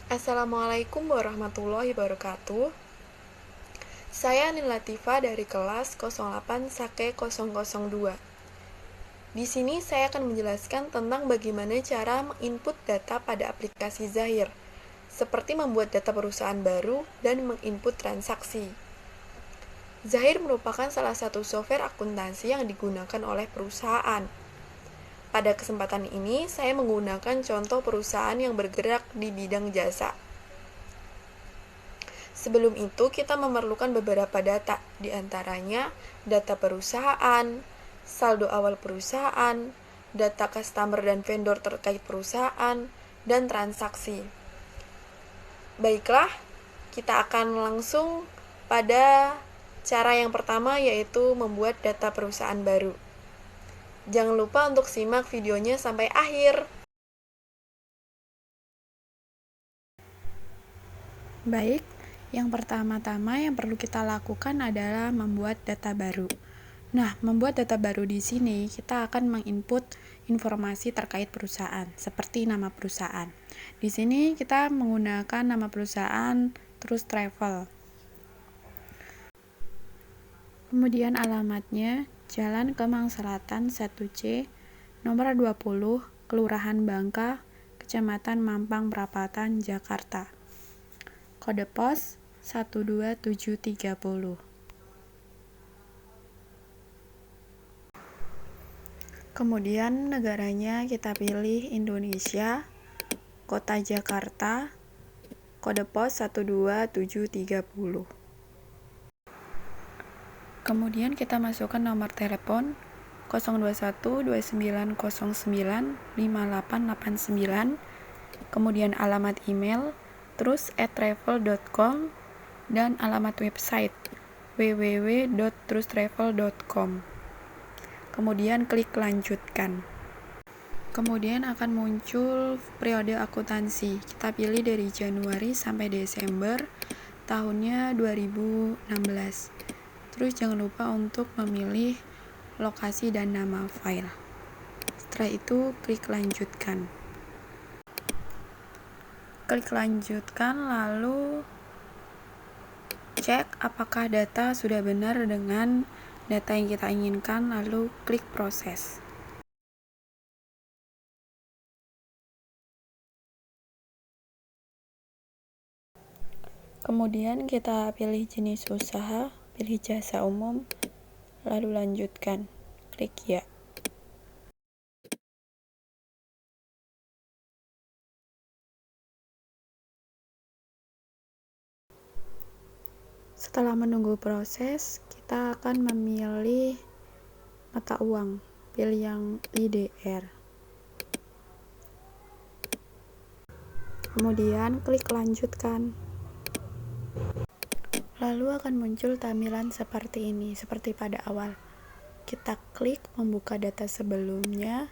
Assalamualaikum warahmatullahi wabarakatuh. Saya Nil Latifa dari kelas 08 Sake 002. Di sini saya akan menjelaskan tentang bagaimana cara menginput data pada aplikasi Zahir, seperti membuat data perusahaan baru dan menginput transaksi. Zahir merupakan salah satu software akuntansi yang digunakan oleh perusahaan. Pada kesempatan ini, saya menggunakan contoh perusahaan yang bergerak di bidang jasa. Sebelum itu, kita memerlukan beberapa data, di antaranya data perusahaan, saldo awal perusahaan, data customer dan vendor terkait perusahaan, dan transaksi. Baiklah, kita akan langsung pada cara yang pertama, yaitu membuat data perusahaan baru. Jangan lupa untuk simak videonya sampai akhir. Baik, yang pertama-tama yang perlu kita lakukan adalah membuat data baru. Nah, membuat data baru di sini kita akan menginput informasi terkait perusahaan, seperti nama perusahaan. Di sini kita menggunakan nama perusahaan Trust Travel. Kemudian alamatnya Jalan Kemang Selatan 1C, nomor 20, Kelurahan Bangka, Kecamatan Mampang Perapatan, Jakarta. Kode pos 12730. Kemudian negaranya kita pilih Indonesia, kota Jakarta, kode pos 12730. Kemudian kita masukkan nomor telepon 021 2909 5889, kemudian alamat email trust@travel.com dan alamat website www.trusttravel.com. Kemudian klik lanjutkan. Kemudian akan muncul periode akuntansi. Kita pilih dari Januari sampai Desember tahunnya 2016. Terus jangan lupa untuk memilih lokasi dan nama file. Setelah itu klik lanjutkan. Klik lanjutkan, lalu cek apakah data sudah benar dengan data yang kita inginkan, lalu klik proses. Kemudian kita pilih jenis usaha, pilih jasa umum, lalu lanjutkan, klik ya. Setelah menunggu proses, kita akan memilih mata uang, pilih yang IDR. Kemudian klik lanjutkan. Lalu akan muncul tampilan seperti ini, seperti pada awal. Kita klik membuka data sebelumnya.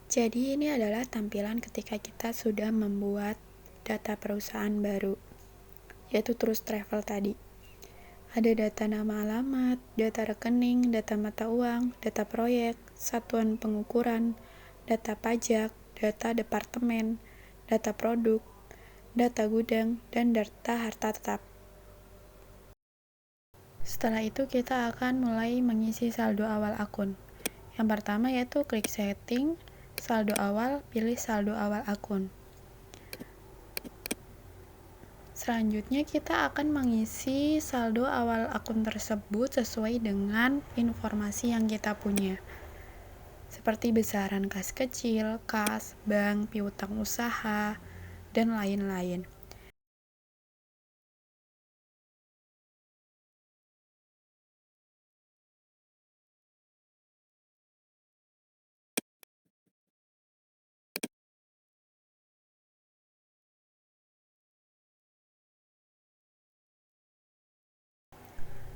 Jadi ini adalah tampilan ketika kita sudah membuat data perusahaan baru, yaitu Trust Travel tadi. Ada data nama alamat, data rekening, data mata uang, data proyek, satuan pengukuran, data pajak, data departemen, data produk, data gudang, dan data harta tetap. Setelah itu kita akan mulai mengisi saldo awal akun. Yang pertama yaitu klik setting, saldo awal, pilih saldo awal akun. Selanjutnya kita akan mengisi saldo awal akun tersebut sesuai dengan informasi yang kita punya. Seperti besaran kas kecil, kas, bank, piutang usaha, dan lain-lain.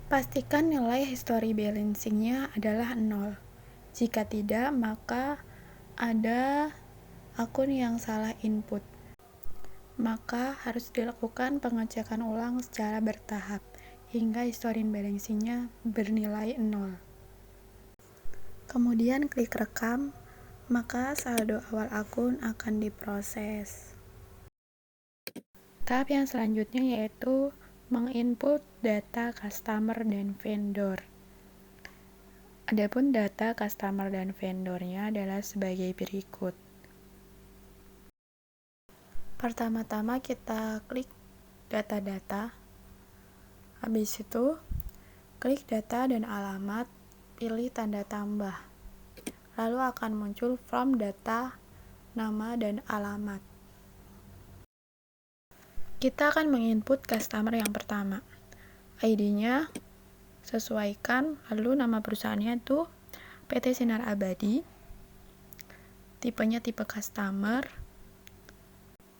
Pastikan nilai history balancing-nya adalah 0. Jika tidak, maka ada akun yang salah input. Maka harus dilakukan pengecekan ulang secara bertahap hingga history balancing-nya bernilai 0. Kemudian klik rekam, maka saldo awal akun akan diproses. Tahap yang selanjutnya yaitu menginput data customer dan vendor. Adapun data customer dan vendornya adalah sebagai berikut. Pertama-tama kita klik data-data. Habis itu, klik data dan alamat, pilih tanda tambah. Lalu akan muncul form data, nama, dan alamat. Kita akan menginput customer yang pertama. ID-nya sesuaikan, lalu nama perusahaannya itu PT Sinar Abadi. Tipenya tipe customer.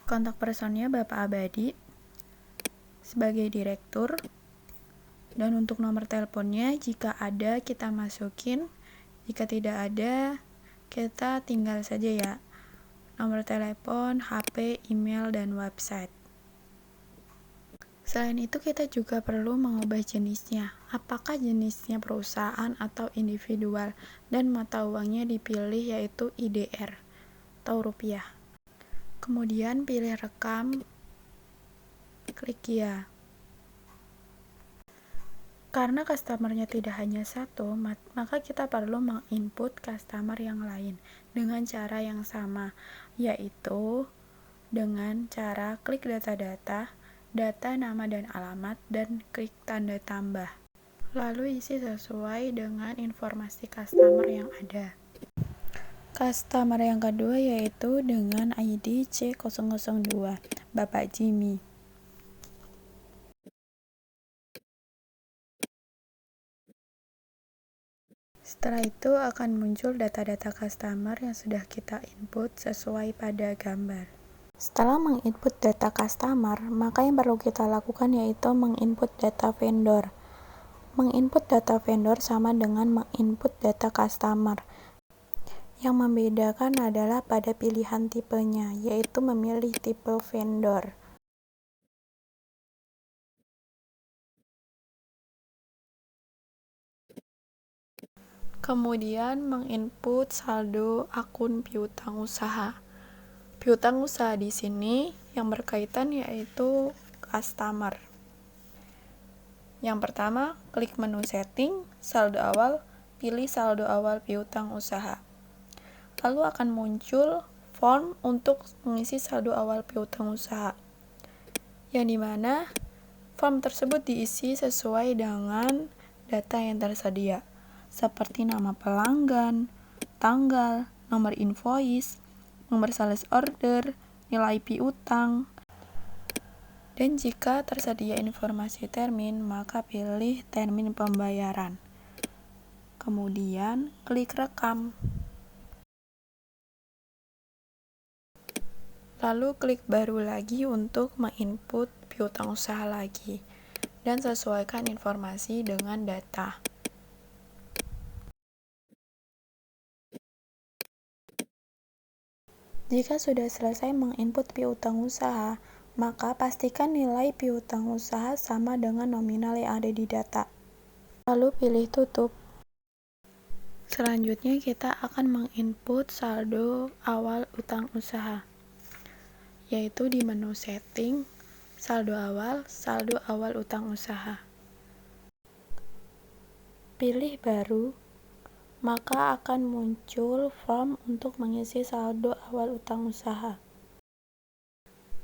Kontak personnya Bapak Abadi sebagai direktur. Dan untuk nomor teleponnya, jika ada kita masukin, jika tidak ada kita tinggal saja ya. Nomor telepon, HP, email, dan website. Selain itu kita juga perlu mengubah jenisnya. Apakah jenisnya perusahaan atau individual, dan mata uangnya dipilih yaitu IDR atau rupiah. Kemudian pilih rekam, klik ya. Karena customernya tidak hanya satu, maka kita perlu menginput customer yang lain dengan cara yang sama, yaitu dengan cara klik data-data, data nama dan alamat, dan klik tanda tambah. Lalu isi sesuai dengan informasi customer yang ada. Customer yang kedua yaitu dengan ID C002, Bapak Jimmy. Setelah itu akan muncul data-data customer yang sudah kita input sesuai pada gambar. Setelah menginput data customer, maka yang perlu kita lakukan yaitu menginput data vendor. Menginput data vendor sama dengan menginput data customer. Yang membedakan adalah pada pilihan tipenya, yaitu memilih tipe vendor. Kemudian menginput saldo akun piutang usaha. Piutang usaha di sini yang berkaitan yaitu customer. Yang pertama, klik menu setting, saldo awal, pilih saldo awal piutang usaha. Lalu akan muncul form untuk mengisi saldo awal piutang usaha, yang dimana form tersebut diisi sesuai dengan data yang tersedia, seperti nama pelanggan, tanggal, nomor invoice, nomor sales order, nilai piutang, dan jika tersedia informasi termin, maka pilih termin pembayaran. Kemudian klik rekam. Lalu klik baru lagi untuk menginput piutang usaha lagi dan sesuaikan informasi dengan data. Jika sudah selesai menginput piutang usaha, maka pastikan nilai piutang usaha sama dengan nominal yang ada di data. Lalu pilih tutup. Selanjutnya kita akan menginput saldo awal utang usaha, yaitu di menu setting, saldo awal utang usaha. Pilih baru, maka akan muncul form untuk mengisi saldo awal utang usaha.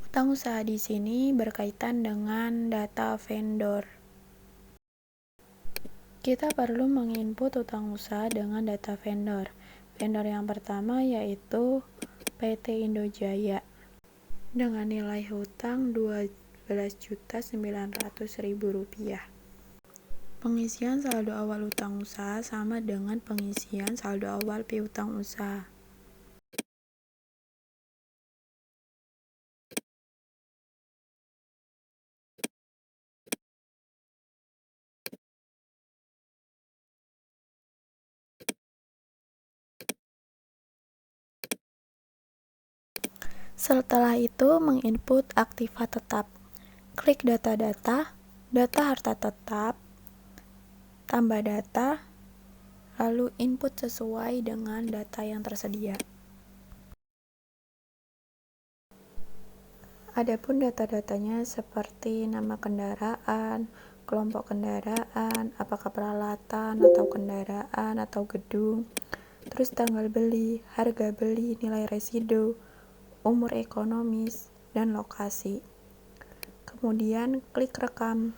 Utang usaha di sini berkaitan dengan data vendor. Kita perlu menginput utang usaha dengan data vendor. Vendor yang pertama yaitu PT Indojaya dengan nilai hutang Rp12.900.000. Pengisian saldo awal utang usaha sama dengan pengisian saldo awal piutang usaha. Setelah itu menginput aktiva tetap. Klik data-data, data harta tetap, tambah data, lalu input sesuai dengan data yang tersedia. Adapun data-datanya seperti nama kendaraan, kelompok kendaraan, apakah peralatan atau kendaraan atau gedung, terus tanggal beli, harga beli, nilai residu, umur ekonomis, dan lokasi. Kemudian klik rekam.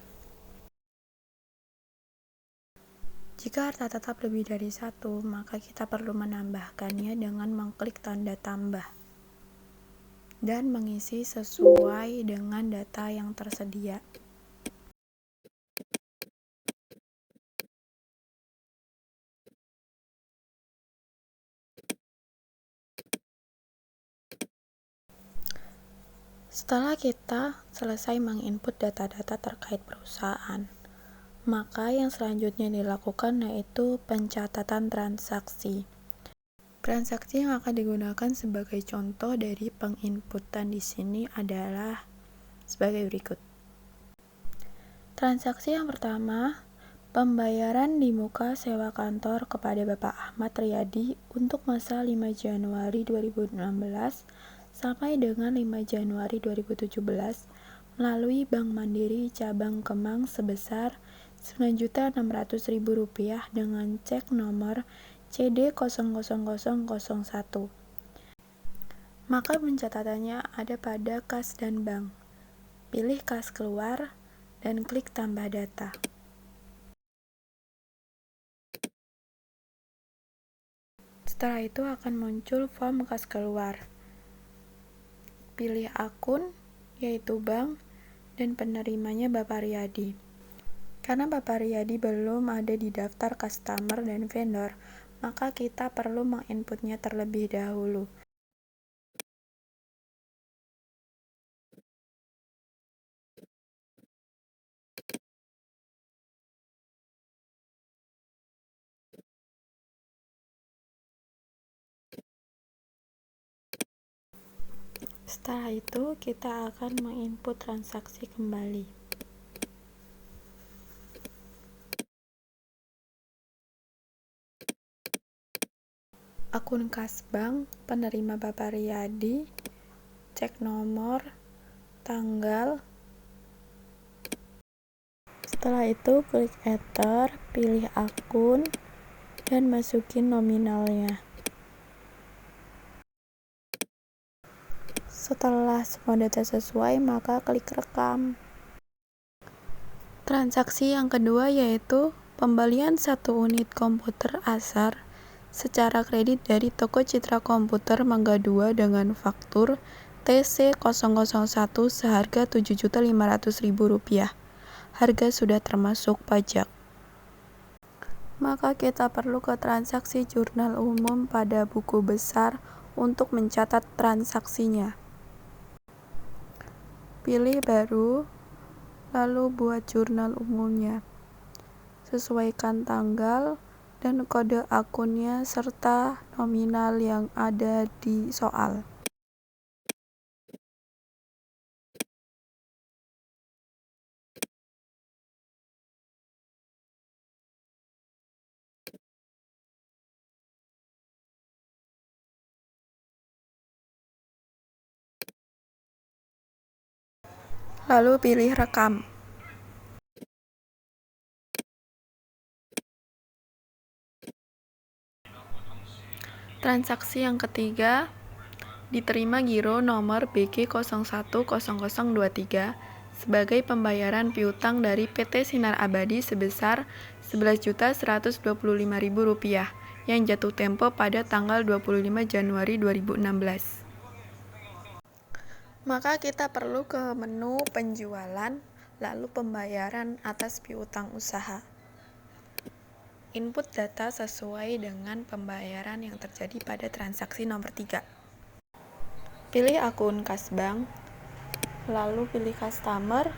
Jika harta tetap lebih dari 1, maka kita perlu menambahkannya dengan mengklik tanda tambah dan mengisi sesuai dengan data yang tersedia. Setelah kita selesai menginput data-data terkait perusahaan, maka yang selanjutnya dilakukan yaitu pencatatan transaksi. Transaksi yang akan digunakan sebagai contoh dari penginputan di sini adalah sebagai berikut. Transaksi yang pertama, pembayaran di muka sewa kantor kepada Bapak Ahmad Riyadi untuk masa 5 Januari 2016 sampai dengan 5 Januari 2017 melalui Bank Mandiri Cabang Kemang sebesar Rp9.600.000 dengan cek nomor CD0001. Maka pencatatannya ada pada kas dan bank. Pilih kas keluar dan klik tambah data. Setelah itu akan muncul form kas keluar. Pilih akun, yaitu bank, dan penerimanya Bapak Riyadi. Karena Bapak Riyadi belum ada di daftar customer dan vendor, maka kita perlu menginputnya terlebih dahulu. Setelah itu, kita akan menginput transaksi kembali. Akun kas bank, penerima Bapak Riyadi, cek nomor, tanggal. Setelah itu, klik enter, pilih akun, dan masukin nominalnya. Setelah semua data sesuai, maka klik rekam. Transaksi yang kedua yaitu pembelian 1 unit komputer Acer secara kredit dari toko Citra Komputer Mangga 2 dengan faktur TC001 seharga Rp7.500.000. Harga sudah termasuk pajak. Maka kita perlu ke transaksi jurnal umum pada buku besar untuk mencatat transaksinya. Pilih baru, lalu buat jurnal umumnya. Sesuaikan tanggal dan kode akunnya serta nominal yang ada di soal. Lalu pilih rekam. Transaksi yang ketiga, diterima giro nomor BG010023 sebagai pembayaran piutang dari PT Sinar Abadi sebesar Rp11.125.000 yang jatuh tempo pada tanggal 25 Januari 2016. Maka kita perlu ke menu penjualan, lalu pembayaran atas piutang usaha. Input data sesuai dengan pembayaran yang terjadi pada transaksi nomor 3. Pilih akun kas bank, lalu pilih customer,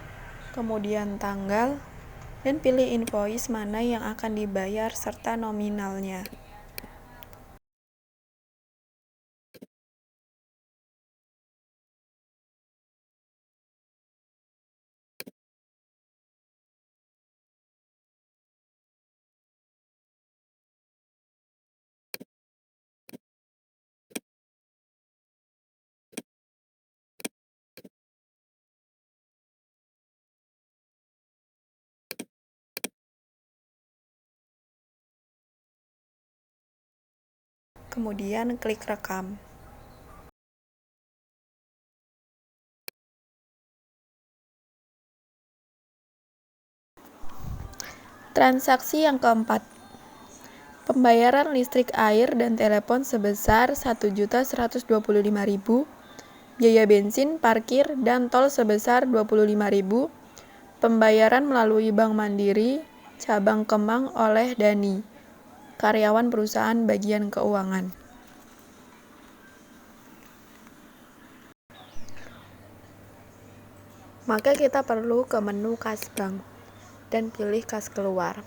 kemudian tanggal, dan pilih invoice mana yang akan dibayar serta nominalnya. kemudian klik rekam. Transaksi yang keempat, pembayaran listrik, air, dan telepon sebesar Rp1.125.000, biaya bensin, parkir, dan tol sebesar Rp25.000, pembayaran melalui Bank Mandiri, cabang Kemang oleh Dani, karyawan perusahaan bagian keuangan. Maka kita perlu ke menu kas bank dan pilih kas keluar.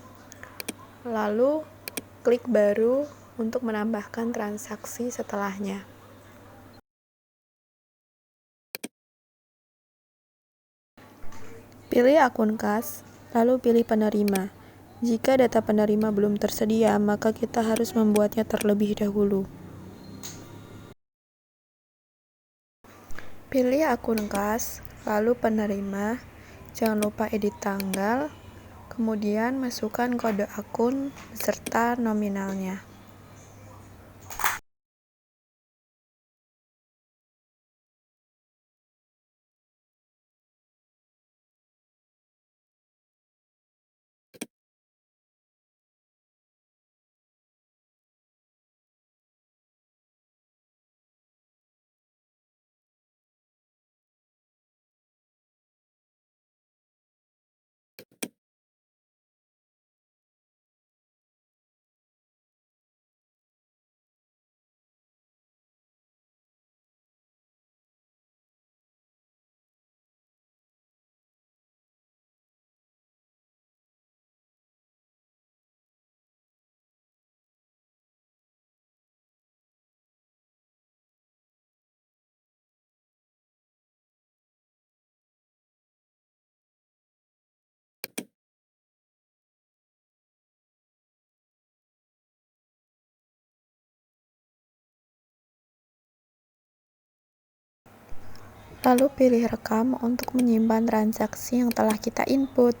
Lalu klik baru untuk menambahkan transaksi setelahnya. Pilih akun kas, lalu pilih penerima. Jika data penerima belum tersedia, maka kita harus membuatnya terlebih dahulu. Pilih akun kas, lalu penerima. Jangan lupa edit tanggal, kemudian masukkan kode akun beserta nominalnya. Lalu pilih rekam untuk menyimpan transaksi yang telah kita input.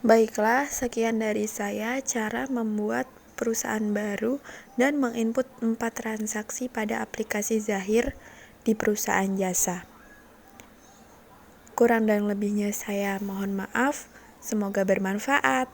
Baiklah, sekian dari saya cara membuat perusahaan baru dan menginput 4 transaksi pada aplikasi Zahir di perusahaan jasa. Kurang dan lebihnya saya mohon maaf, semoga bermanfaat.